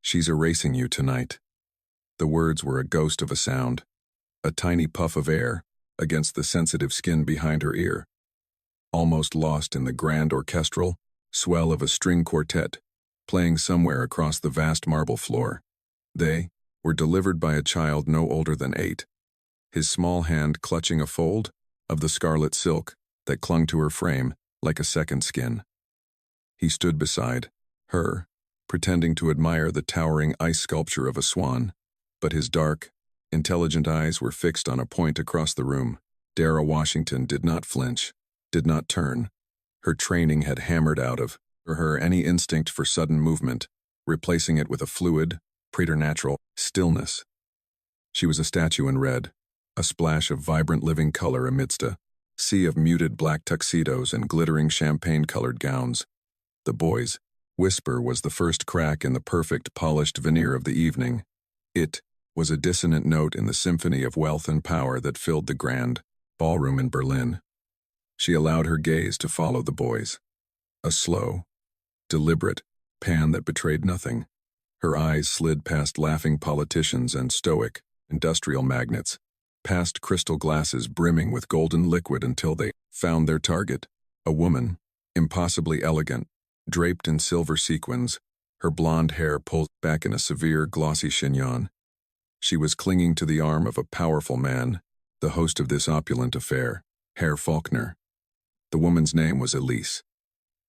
"She's erasing you tonight." The words were a ghost of a sound, a tiny puff of air against the sensitive skin behind her ear, almost lost in the grand orchestral swell of a string quartet playing somewhere across the vast marble floor. They were delivered by a child no older than 8, his small hand clutching a fold of the scarlet silk that clung to her frame like a second skin. He stood beside her, pretending to admire the towering ice sculpture of a swan, but his dark, intelligent eyes were fixed on a point across the room. Dara Washington did not flinch, did not turn. Her training had hammered out of her any instinct for sudden movement, replacing it with a fluid, preternatural stillness. She was a statue in red, a splash of vibrant living color amidst a sea of muted black tuxedos and glittering champagne-colored gowns. The boy's whisper was the first crack in the perfect, polished veneer of the evening. It was a dissonant note in the symphony of wealth and power that filled the grand ballroom in Berlin. She allowed her gaze to follow the boy's, a slow, deliberate pan that betrayed nothing. Her eyes slid past laughing politicians and stoic, industrial magnates, past crystal glasses brimming with golden liquid until they found their target, a woman, impossibly elegant, draped in silver sequins, her blonde hair pulled back in a severe, glossy chignon. She was clinging to the arm of a powerful man, the host of this opulent affair, Herr Faulkner. The woman's name was Elise.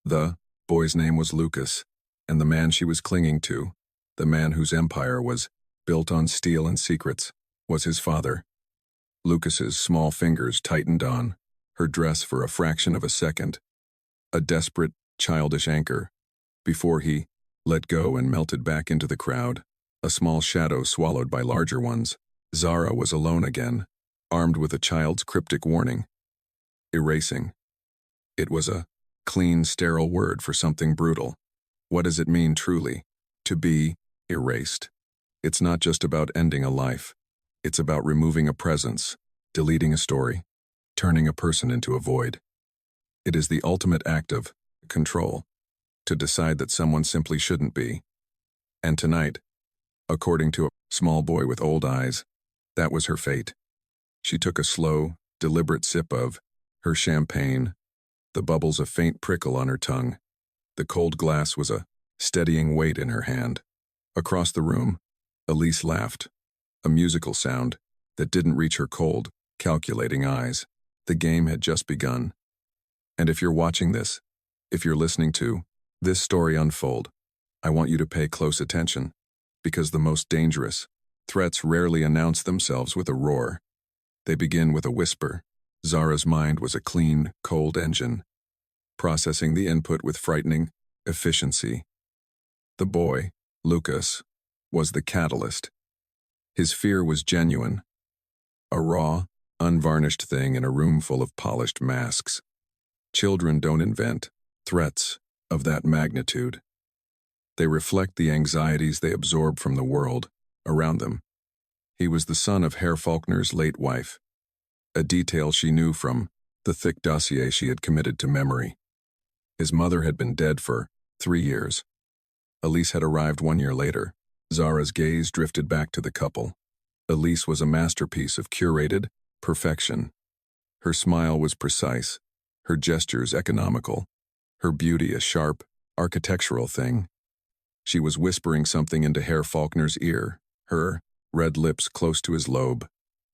The boy's name was Lucas, and the man she was clinging to, the man whose empire was built on steel and secrets, was his father. Lucas's small fingers tightened on her dress for a fraction of a second, a desperate, childish anchor, before he let go and melted back into the crowd, a small shadow swallowed by larger ones. Zara was alone again, armed with a child's cryptic warning. Erasing. It was a clean, sterile word for something brutal. What does it mean truly, to be erased? It's not just about ending a life. It's about removing a presence, deleting a story, turning a person into a void. It is the ultimate act of control, to decide that someone simply shouldn't be. And tonight, according to a small boy with old eyes, that was her fate. She took a slow, deliberate sip of her champagne, the bubbles a faint prickle on her tongue. The cold glass was a steadying weight in her hand. Across the room, Elise laughed, a musical sound that didn't reach her cold, calculating eyes. The game had just begun. And if you're watching this, if you're listening to this story unfold, I want you to pay close attention, because the most dangerous threats rarely announce themselves with a roar. They begin with a whisper. Zara's mind was a clean, cold engine, processing the input with frightening efficiency. The boy, Lucas, was the catalyst. His fear was genuine, a raw, unvarnished thing in a room full of polished masks. Children don't invent threats of that magnitude. They reflect the anxieties they absorb from the world around them. He was the son of Herr Faulkner's late wife, a detail she knew from the thick dossier she had committed to memory. His mother had been dead for 3 years. Elise had arrived 1 year later. Zara's gaze drifted back to the couple. Elise was a masterpiece of curated perfection. Her smile was precise, her gestures economical, her beauty a sharp, architectural thing. She was whispering something into Herr Faulkner's ear, her red lips close to his lobe,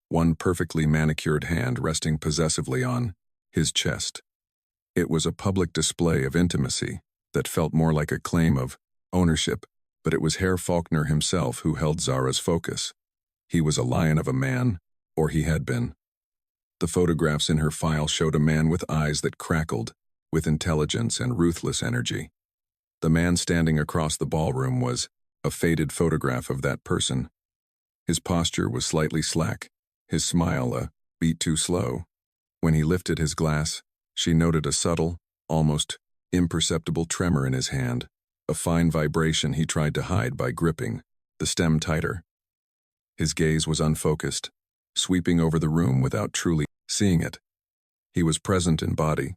one perfectly manicured hand resting possessively on his chest. It was a public display of intimacy that felt more like a claim of ownership, but it was Herr Faulkner himself who held Zara's focus. He was a lion of a man, or he had been. The photographs in her file showed a man with eyes that crackled, with intelligence and ruthless energy. The man standing across the ballroom was a faded photograph of that person. His posture was slightly slack, his smile a beat too slow. When he lifted his glass, she noted a subtle, almost imperceptible tremor in his hand, a fine vibration he tried to hide by gripping the stem tighter. His gaze was unfocused, sweeping over the room without truly seeing it. He was present in body,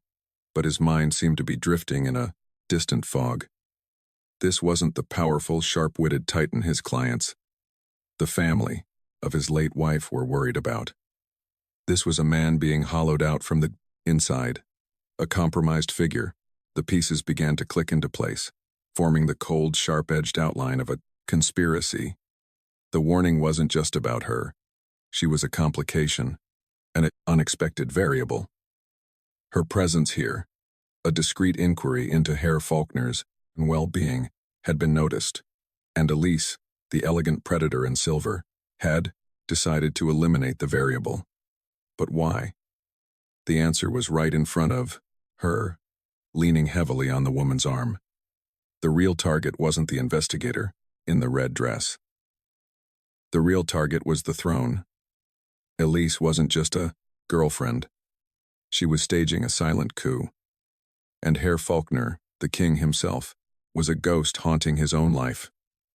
but his mind seemed to be drifting in a distant fog. This wasn't the powerful, sharp-witted titan his clients, the family of his late wife, were worried about. This was a man being hollowed out from the inside, a compromised figure. The pieces began to click into place, forming the cold, sharp-edged outline of a conspiracy. The warning wasn't just about her. She was a complication, an unexpected variable. Her presence here, a discreet inquiry into Herr Faulkner's well-being, had been noticed, and Elise, the elegant predator in silver, had decided to eliminate the variable. But why? The answer was right in front of her, leaning heavily on the woman's arm. The real target wasn't the investigator in the red dress. The real target was the throne. Elise wasn't just a girlfriend. She was staging a silent coup. And Herr Faulkner, the king himself, was a ghost haunting his own life,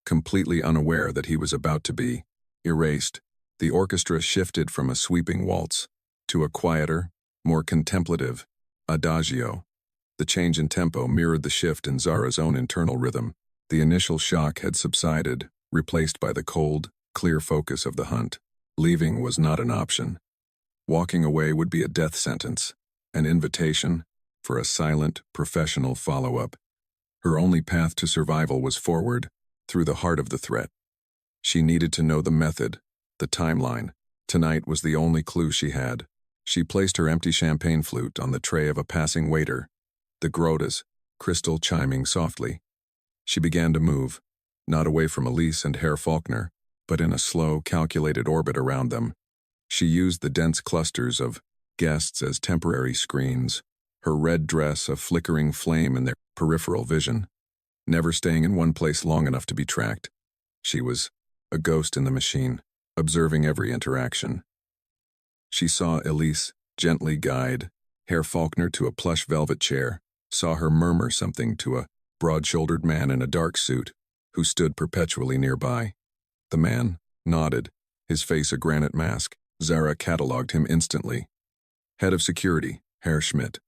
completely unaware that he was about to be erased. The orchestra shifted from a sweeping waltz to a quieter, more contemplative adagio. The change in tempo mirrored the shift in Zara's own internal rhythm. The initial shock had subsided, replaced by the cold, clear focus of the hunt. Leaving was not an option. Walking away would be a death sentence, an invitation for a silent, professional follow-up. Her only path to survival was forward, through the heart of the threat. She needed to know the method, the timeline. Tonight was the only clue she had. She placed her empty champagne flute on the tray of a passing waiter, the Grota's crystal chiming softly. She began to move, not away from Elise and Herr Faulkner, but in a slow, calculated orbit around them. She used the dense clusters of guests as temporary screens, her red dress a flickering flame in their peripheral vision, never staying in one place long enough to be tracked. She was a ghost in the machine, observing every interaction. She saw Elise gently guide Herr Faulkner to a plush velvet chair, saw her murmur something to a broad-shouldered man in a dark suit who stood perpetually nearby. The man nodded, his face a granite mask. Zara catalogued him instantly. Head of security, Herr Schmidt.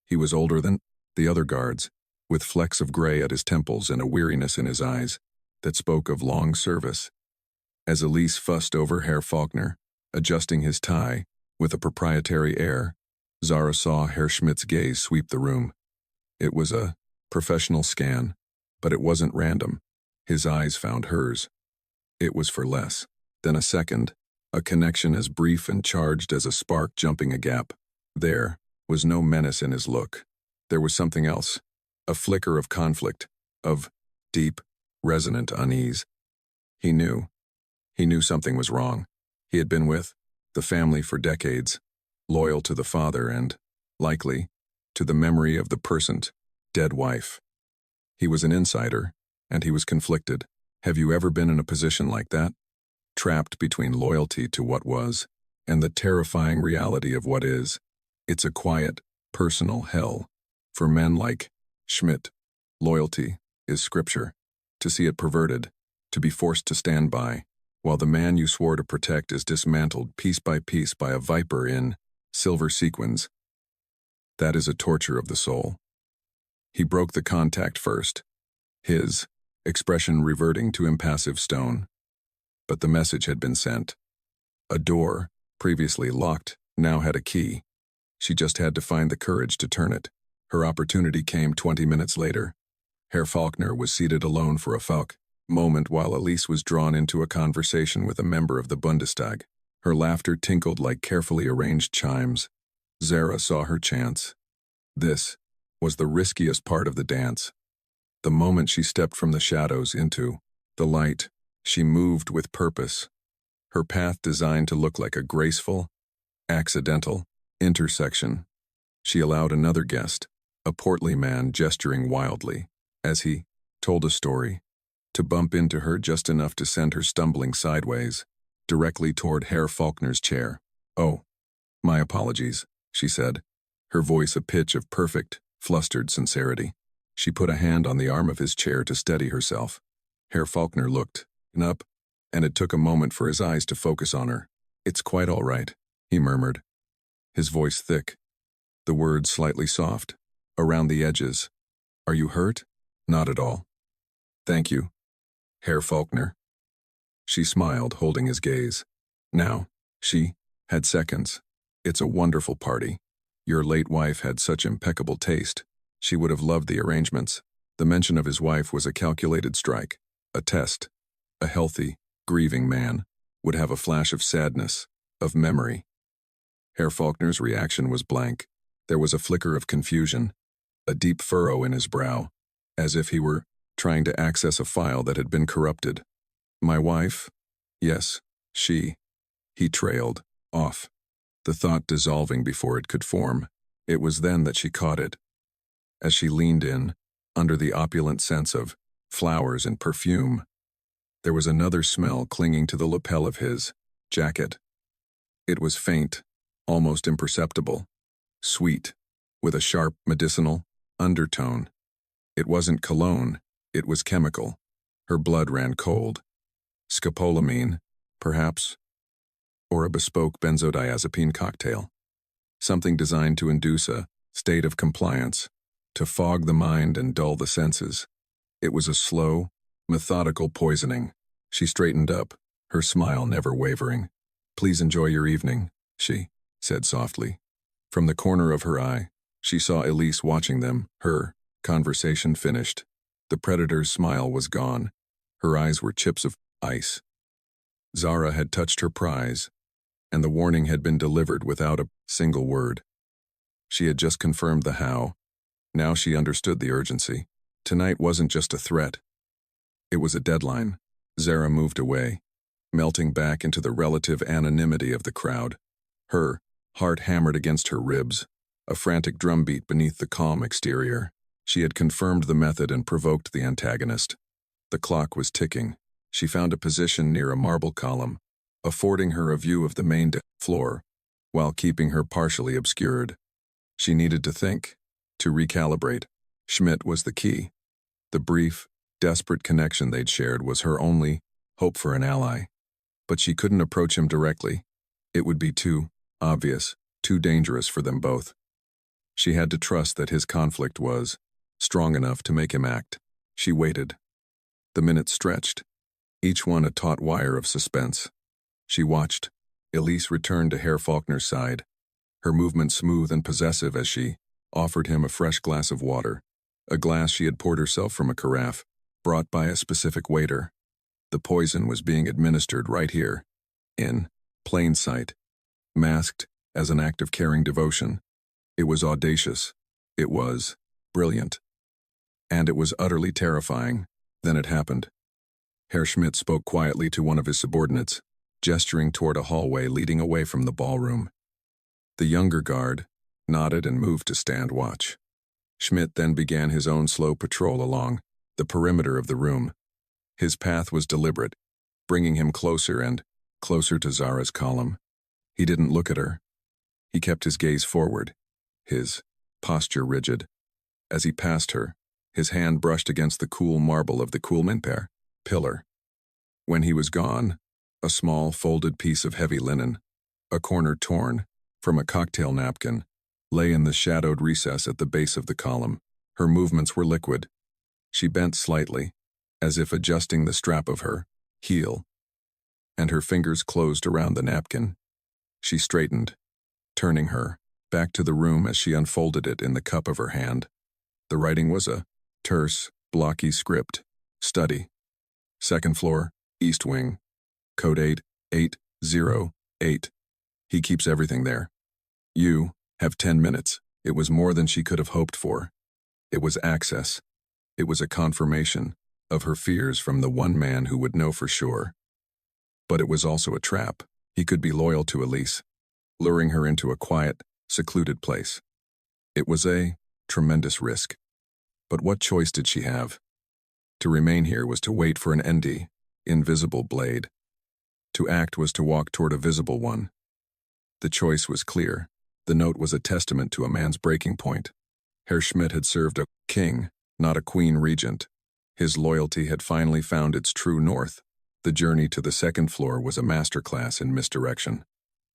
He was older than the other guards, with flecks of gray at his temples and a weariness in his eyes that spoke of long service. As Elise fussed over Herr Faulkner, adjusting his tie with a proprietary air, Zara saw Herr Schmidt's gaze sweep the room. It was a professional scan, but it wasn't random. His eyes found hers. It was for less than a second, a connection as brief and charged as a spark jumping a gap. There was no menace in his look. There was something else, a flicker of conflict, of deep, resonant unease. He knew something was wrong. He had been with the family for decades, loyal to the father and, likely, to the memory of the person's dead wife. He was an insider, and he was conflicted. Have you ever been in a position like that? Trapped between loyalty to what was and the terrifying reality of what is. It's a quiet, personal hell. For men like Schmidt, loyalty is scripture. To see it perverted, to be forced to stand by, while the man you swore to protect is dismantled piece by a viper in silver sequins. That is a torture of the soul. He broke the contact first, his expression reverting to impassive stone. But the message had been sent. A door, previously locked, now had a key. She just had to find the courage to turn it. Her opportunity came 20 minutes later. Herr Faulkner was seated alone for a moment while Elise was drawn into a conversation with a member of the Bundestag. Her laughter tinkled like carefully arranged chimes. Zara saw her chance. This was the riskiest part of the dance. The moment she stepped from the shadows into the light, she moved with purpose, her path designed to look like a graceful, accidental intersection. She allowed another guest, a portly man gesturing wildly, as he told a story, to bump into her just enough to send her stumbling sideways, directly toward Herr Faulkner's chair. "Oh, my apologies," she said, her voice a pitch of perfect, flustered sincerity. She put a hand on the arm of his chair to steady herself. Herr Faulkner looked up, and it took a moment for his eyes to focus on her. "It's quite all right," he murmured, his voice thick, the words slightly soft, around the edges. "Are you hurt?" "Not at all." Thank you, Herr Faulkner. She smiled, holding his gaze. Now, she had seconds. It's a wonderful party. Your late wife had such impeccable taste. She would have loved the arrangements. The mention of his wife was a calculated strike, a test. A healthy, grieving man would have a flash of sadness, of memory. Herr Faulkner's reaction was blank. There was a flicker of confusion, a deep furrow in his brow, as if he were trying to access a file that had been corrupted. My wife? Yes, she. He trailed off, the thought dissolving before it could form. It was then that she caught it. As she leaned in, under the opulent sense of flowers and perfume, there was another smell clinging to the lapel of his jacket. It was faint, almost imperceptible, sweet, with a sharp medicinal undertone. It wasn't cologne, it was chemical. Her blood ran cold. Scopolamine, perhaps, or a bespoke benzodiazepine cocktail. Something designed to induce a state of compliance, to fog the mind and dull the senses. It was a slow, methodical poisoning. She straightened up, her smile never wavering. Please enjoy your evening, she said softly. From the corner of her eye, she saw Elise watching them, her conversation finished. The predator's smile was gone. Her eyes were chips of ice. Zara had touched her prize, and the warning had been delivered without a single word. She had just confirmed the how. Now she understood the urgency. Tonight wasn't just a threat. It was a deadline. Zara moved away, melting back into the relative anonymity of the crowd. Her heart hammered against her ribs, a frantic drumbeat beneath the calm exterior. She had confirmed the method and provoked the antagonist. The clock was ticking. She found a position near a marble column, affording her a view of the main floor, while keeping her partially obscured. She needed to think, to recalibrate. Schmidt was the key. The brief, desperate connection they'd shared was her only hope for an ally. But she couldn't approach him directly. It would be too obvious, too dangerous for them both. She had to trust that his conflict was strong enough to make him act. She waited. The minutes stretched, each one a taut wire of suspense. She watched. Elise returned to Herr Faulkner's side, her movement smooth and possessive as she offered him a fresh glass of water, a glass she had poured herself from a carafe, brought by a specific waiter. The poison was being administered right here, in plain sight, masked as an act of caring devotion. It was audacious. It was brilliant. And it was utterly terrifying. Then it happened. Herr Schmidt spoke quietly to one of his subordinates, gesturing toward a hallway leading away from the ballroom. The younger guard nodded and moved to stand watch. Schmidt then began his own slow patrol along the perimeter of the room. His path was deliberate, bringing him closer and closer to Zara's column. He didn't look at her. He kept his gaze forward, his posture rigid. As he passed her, his hand brushed against the cool marble of the Kuhlmann pillar. When he was gone, a small folded piece of heavy linen, a corner torn from a cocktail napkin, lay in the shadowed recess at the base of the column. Her movements were liquid. She bent slightly, as if adjusting the strap of her heel, and her fingers closed around the napkin. She straightened, turning her back to the room as she unfolded it in the cup of her hand. The writing was a terse, blocky script. Study. Second floor, East Wing. Code 8808. He keeps everything there. You have 10 minutes. It was more than she could have hoped for. It was access. It was a confirmation of her fears from the one man who would know for sure. But it was also a trap. He could be loyal to Elise, luring her into a quiet, secluded place. It was a tremendous risk. But what choice did she have? To remain here was to wait for an invisible blade. To act was to walk toward a visible one. The choice was clear. The note was a testament to a man's breaking point. Herr Schmidt had served a king, not a queen regent. His loyalty had finally found its true north. The journey to the second floor was a masterclass in misdirection.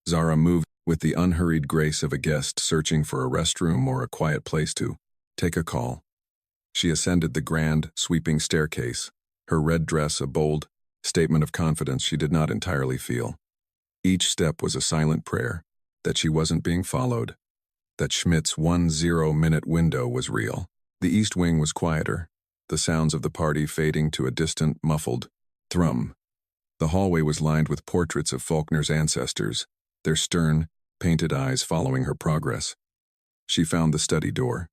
Zara moved with the unhurried grace of a guest searching for a restroom or a quiet place to take a call. She ascended the grand, sweeping staircase, her red dress a bold statement of confidence she did not entirely feel. Each step was a silent prayer that she wasn't being followed, that Schmidt's 10-minute window was real. The east wing was quieter, the sounds of the party fading to a distant, muffled thrum. The hallway was lined with portraits of Faulkner's ancestors, their stern, painted eyes following her progress. She found the study door,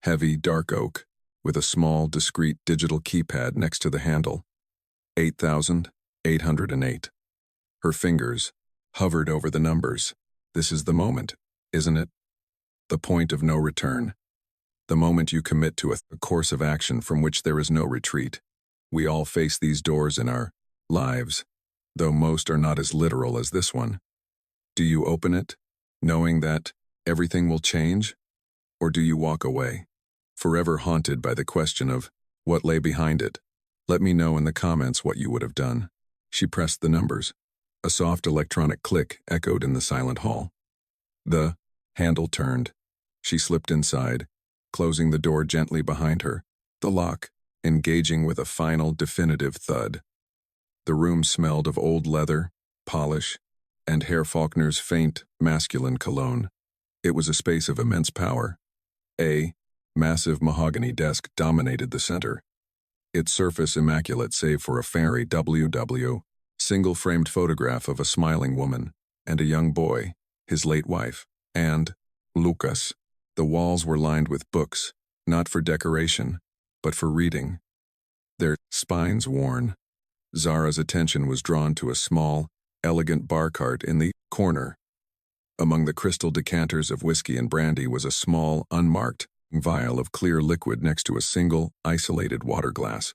heavy, dark oak, with a small, discreet digital keypad next to the handle. 8,808. Her fingers hovered over the numbers. This is the moment, isn't it? The point of no return. The moment you commit to a course of action from which there is no retreat. We all face these doors in our lives, though most are not as literal as this one. Do you open it, knowing that everything will change? Or do you walk away, forever haunted by the question of what lay behind it? Let me know in the comments what you would have done. She pressed the numbers. A soft electronic click echoed in the silent hall. The handle turned. She slipped inside, closing the door gently behind her, the lock engaging with a final, definitive thud. The room smelled of old leather, polish, and Herr Faulkner's faint, masculine cologne. It was a space of immense power. A massive mahogany desk dominated the center, its surface immaculate save for a fairy single-framed photograph of a smiling woman and a young boy, his late wife, and Lucas. The walls were lined with books, not for decoration, but for reading. Their spines worn. Zara's attention was drawn to a small, elegant bar cart in the corner. Among the crystal decanters of whiskey and brandy was a small, unmarked vial of clear liquid next to a single, isolated water glass.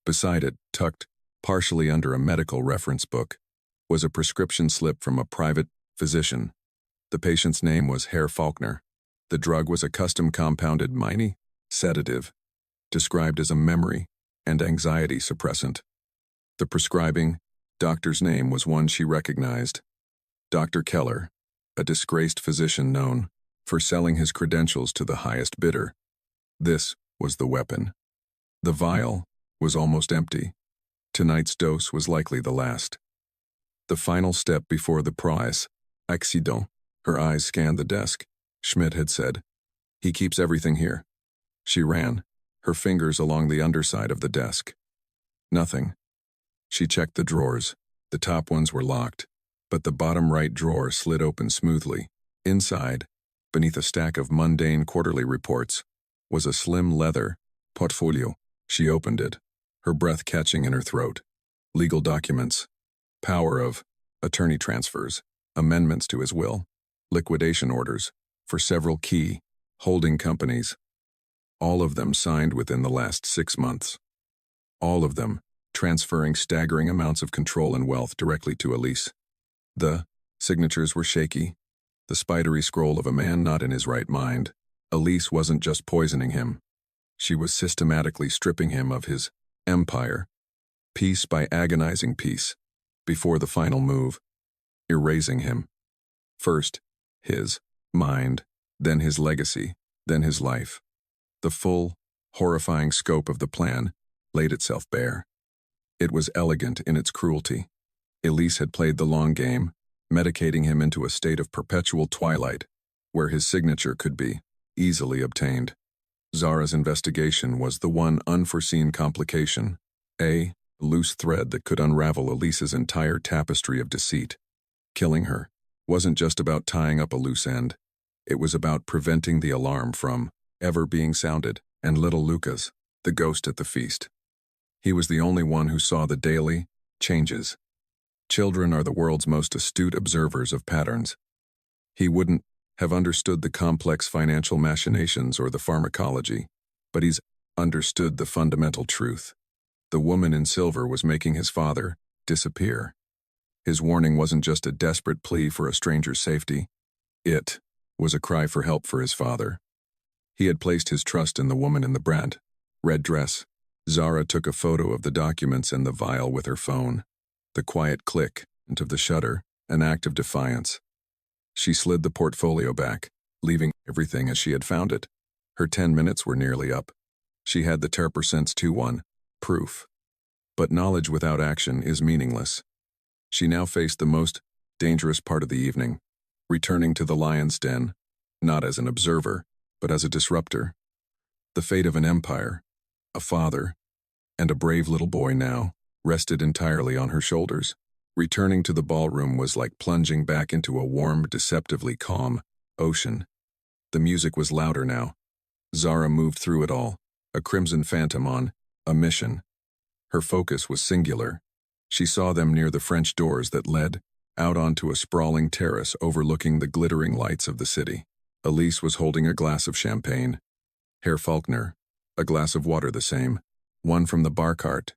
Beside it, tucked partially under a medical reference book, was a prescription slip from a private physician. The patient's name was Herr Faulkner. The drug was a custom compounded mini sedative, described as a memory and anxiety suppressant. The prescribing doctor's name was one she recognized. Dr. Keller, a disgraced physician known for selling his credentials to the highest bidder. This was the weapon. The vial was almost empty. Tonight's dose was likely the last. The final step before the prize, accident. Her eyes scanned the desk. Schmidt had said, "He keeps everything here." She ran, her fingers along the underside of the desk. Nothing. She checked the drawers. The top ones were locked, but the bottom right drawer slid open smoothly. Inside, beneath a stack of mundane quarterly reports, was a slim leather portfolio. She opened it, her breath catching in her throat. Legal documents, power of attorney transfers, amendments to his will, liquidation orders for several key holding companies. All of them signed within the last 6 months. All of them transferring staggering amounts of control and wealth directly to Elise. The signatures were shaky, the spidery scroll of a man not in his right mind. Elise wasn't just poisoning him. She was systematically stripping him of his empire, piece by agonizing piece, before the final move, erasing him. First, his mind, then his legacy, then his life. The full, horrifying scope of the plan laid itself bare. It was elegant in its cruelty. Elise had played the long game, medicating him into a state of perpetual twilight, where his signature could be easily obtained. Zara's investigation was the one unforeseen complication, a loose thread that could unravel Elise's entire tapestry of deceit. Killing her wasn't just about tying up a loose end. It was about preventing the alarm from ever being sounded, and little Lucas, the ghost at the feast. He was the only one who saw the daily changes. Children are the world's most astute observers of patterns. He wouldn't have understood the complex financial machinations or the pharmacology, but he's understood the fundamental truth. The woman in silver was making his father disappear. His warning wasn't just a desperate plea for a stranger's safety. It was a cry for help for his father. He had placed his trust in the woman in the brand red dress. Zara took a photo of the documents and the vial with her phone. The quiet click of the shutter, an act of defiance. She slid the portfolio back, leaving everything as she had found it. Her 10 minutes were nearly up. She had the Terpercent's 2-1 proof. But knowledge without action is meaningless. She now faced the most dangerous part of the evening, returning to the lion's den, not as an observer, but as a disruptor. The fate of an empire, a father, and a brave little boy now rested entirely on her shoulders. Returning to the ballroom was like plunging back into a warm, deceptively calm ocean. The music was louder now. Zara moved through it all, a crimson phantom on a mission. Her focus was singular. She saw them near the French doors that led out onto a sprawling terrace overlooking the glittering lights of the city. Elise was holding a glass of champagne. Herr Faulkner, a glass of water the same, one from the bar cart.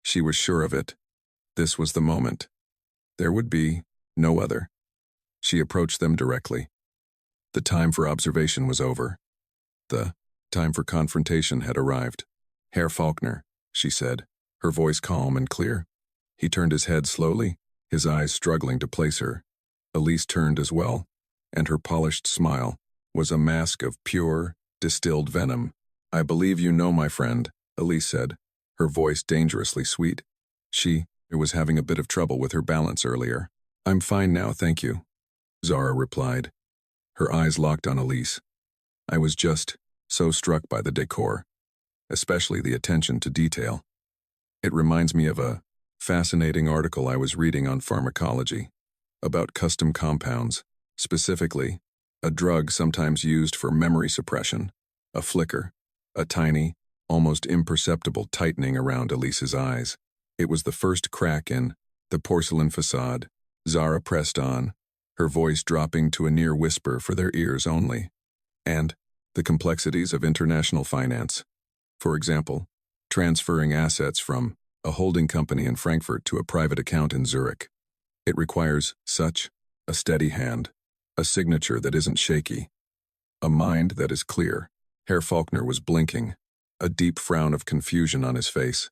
She was sure of it. This was the moment. There would be no other. She approached them directly. The time for observation was over. The time for confrontation had arrived. Herr Faulkner, she said, her voice calm and clear. He turned his head slowly, his eyes struggling to place her. Elise turned as well, and her polished smile was a mask of pure, distilled venom. I believe you know my friend, Elise said, her voice dangerously sweet. She was having a bit of trouble with her balance earlier. I'm fine now, thank you, Zara replied. Her eyes locked on Elise. I was just so struck by the decor, especially the attention to detail. It reminds me of a fascinating article I was reading on pharmacology, about custom compounds, specifically, a drug sometimes used for memory suppression, a flicker, a tiny, almost imperceptible tightening around Elise's eyes. It was the first crack in the porcelain facade. Zara pressed on, her voice dropping to a near whisper for their ears only. And the complexities of international finance. For example, transferring assets from a holding company in Frankfurt to a private account in Zurich. It requires such a steady hand, a signature that isn't shaky, a mind that is clear. Herr Faulkner was blinking, a deep frown of confusion on his face.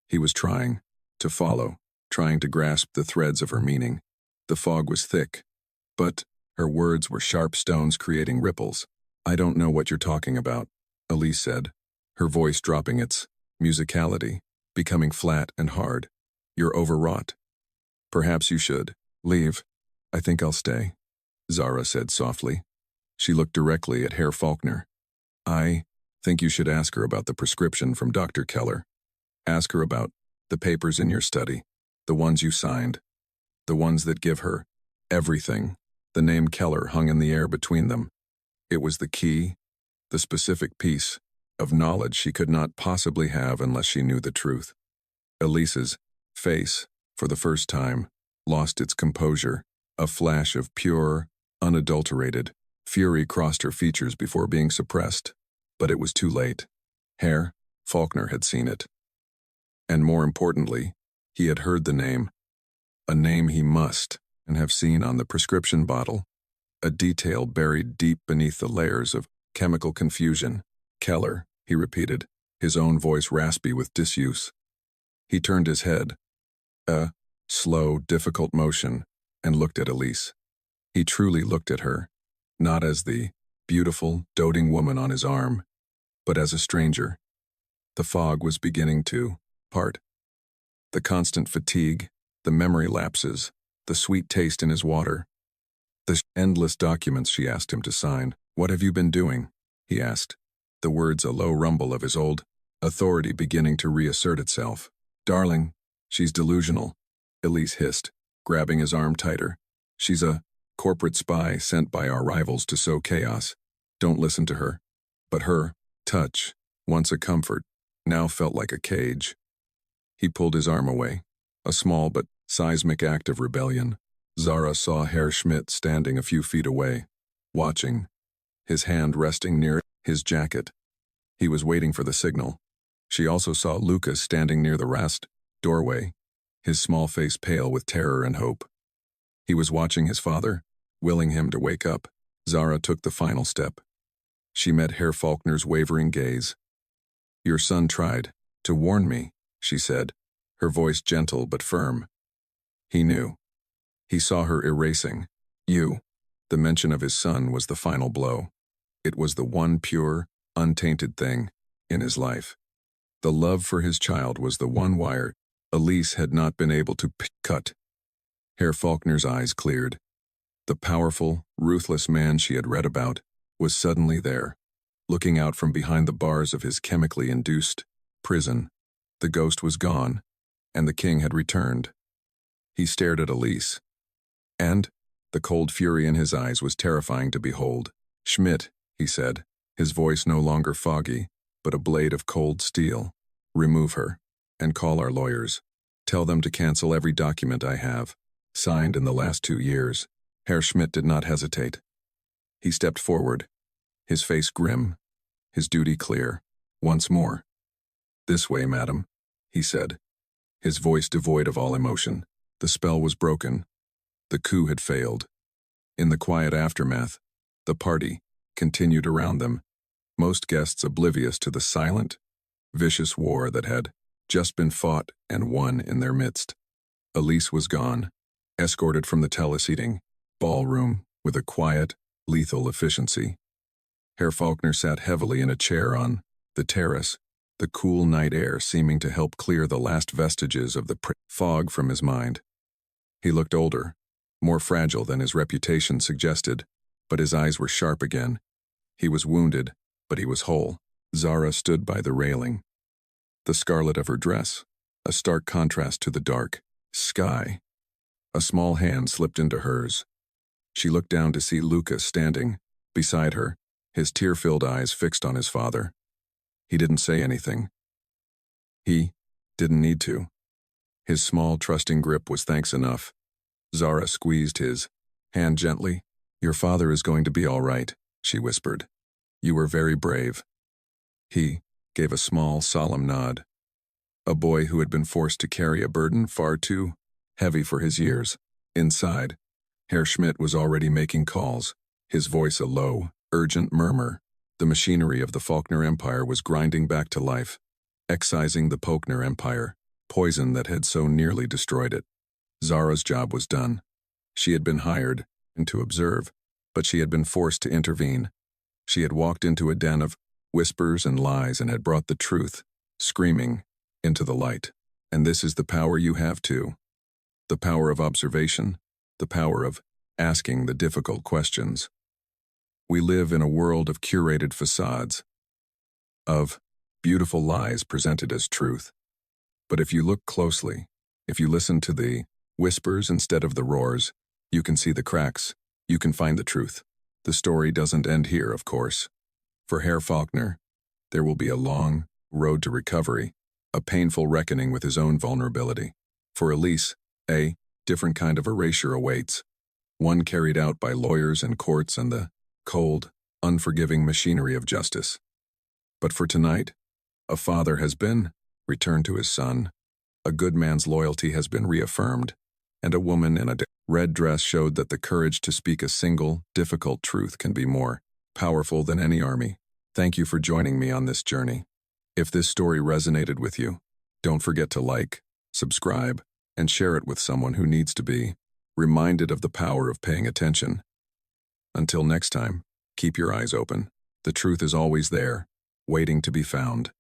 He was trying to follow, trying to grasp the threads of her meaning. The fog was thick, but her words were sharp stones creating ripples. I don't know what you're talking about, Elise said, her voice dropping its musicality, becoming flat and hard. You're overwrought. Perhaps you should leave. I think I'll stay, Zara said softly. She looked directly at Herr Faulkner. I think you should ask her about the prescription from Dr. Keller. Ask her about the papers in your study, the ones you signed, the ones that give her everything. The name Keller hung in the air between them. It was the key, the specific piece of knowledge she could not possibly have unless she knew the truth. Elise's face, for the first time, lost its composure. A flash of pure, unadulterated fury crossed her features before being suppressed. But it was too late. Herr Faulkner had seen it. And more importantly, he had heard the name, a name he must and have seen on the prescription bottle, a detail buried deep beneath the layers of chemical confusion. Keller, he repeated, his own voice raspy with disuse. He turned his head, a slow, difficult motion, and looked at Elise. He truly looked at her, not as the beautiful, doting woman on his arm, but as a stranger. The fog was beginning to part. The constant fatigue, the memory lapses, the sweet taste in his water. The endless documents she asked him to sign. What have you been doing? He asked, the words a low rumble of his old authority beginning to reassert itself. Darling, she's delusional, Elise hissed, grabbing his arm tighter. She's a corporate spy sent by our rivals to sow chaos. Don't listen to her. But her touch, once a comfort, now felt like a cage. He pulled his arm away, a small but seismic act of rebellion. Zara saw Herr Schmidt standing a few feet away, watching, his hand resting near his jacket. He was waiting for the signal. She also saw Lucas standing near the rest doorway, his small face pale with terror and hope. He was watching his father, willing him to wake up. Zara took the final step. She met Herr Faulkner's wavering gaze. Your son tried to warn me, she said, her voice gentle but firm. He knew. He saw her erasing. You. The mention of his son was the final blow. It was the one pure, untainted thing in his life. The love for his child was the one wire Elise had not been able to cut. Herr Faulkner's eyes cleared. The powerful, ruthless man she had read about was suddenly there, looking out from behind the bars of his chemically induced prison. The ghost was gone, and the king had returned. He stared at Elise, and the cold fury in his eyes was terrifying to behold. "Schmidt," he said, his voice no longer foggy, but a blade of cold steel. "Remove her, and call our lawyers. Tell them to cancel every document I have signed in the last 2 years." Herr Schmidt did not hesitate. He stepped forward, his face grim, his duty clear. Once more. "This way, madam," he said, his voice devoid of all emotion. The spell was broken. The coup had failed. In the quiet aftermath, the party continued around them, most guests oblivious to the silent, vicious war that had just been fought and won in their midst. Elise was gone, escorted from the teleseating ballroom with a quiet, lethal efficiency. Herr Faulkner sat heavily in a chair on the terrace, the cool night air seeming to help clear the last vestiges of the fog from his mind. He looked older, more fragile than his reputation suggested, but his eyes were sharp again. He was wounded, but he was whole. Zara stood by the railing. The scarlet of her dress, a stark contrast to the dark sky. A small hand slipped into hers. She looked down to see Lucas standing beside her, his tear-filled eyes fixed on his father. He didn't say anything. He didn't need to. His small, trusting grip was thanks enough. Zara squeezed his hand gently. "Your father is going to be all right," she whispered. "You were very brave." He gave a small, solemn nod. A boy who had been forced to carry a burden far too heavy for his years. Inside, Herr Schmidt was already making calls, his voice a low, urgent murmur. The machinery of the Faulkner Empire was grinding back to life, excising the Faulkner Empire, poison that had so nearly destroyed it. Zara's job was done. She had been hired to observe, but she had been forced to intervene. She had walked into a den of whispers and lies and had brought the truth, screaming, into the light. And this is the power you have too. The power of observation, the power of asking the difficult questions. We live in a world of curated facades, of beautiful lies presented as truth. But if you look closely, if you listen to the whispers instead of the roars, you can see the cracks, you can find the truth. The story doesn't end here, of course. For Herr Faulkner, there will be a long road to recovery, a painful reckoning with his own vulnerability. For Elise, a different kind of erasure awaits, one carried out by lawyers and courts and the cold, unforgiving machinery of justice. But for tonight, a father has been returned to his son, a good man's loyalty has been reaffirmed, and a woman in a red dress showed that the courage to speak a single, difficult truth can be more powerful than any army. Thank you for joining me on this journey. If this story resonated with you, don't forget to like, subscribe, and share it with someone who needs to be reminded of the power of paying attention. Until next time, keep your eyes open. The truth is always there, waiting to be found.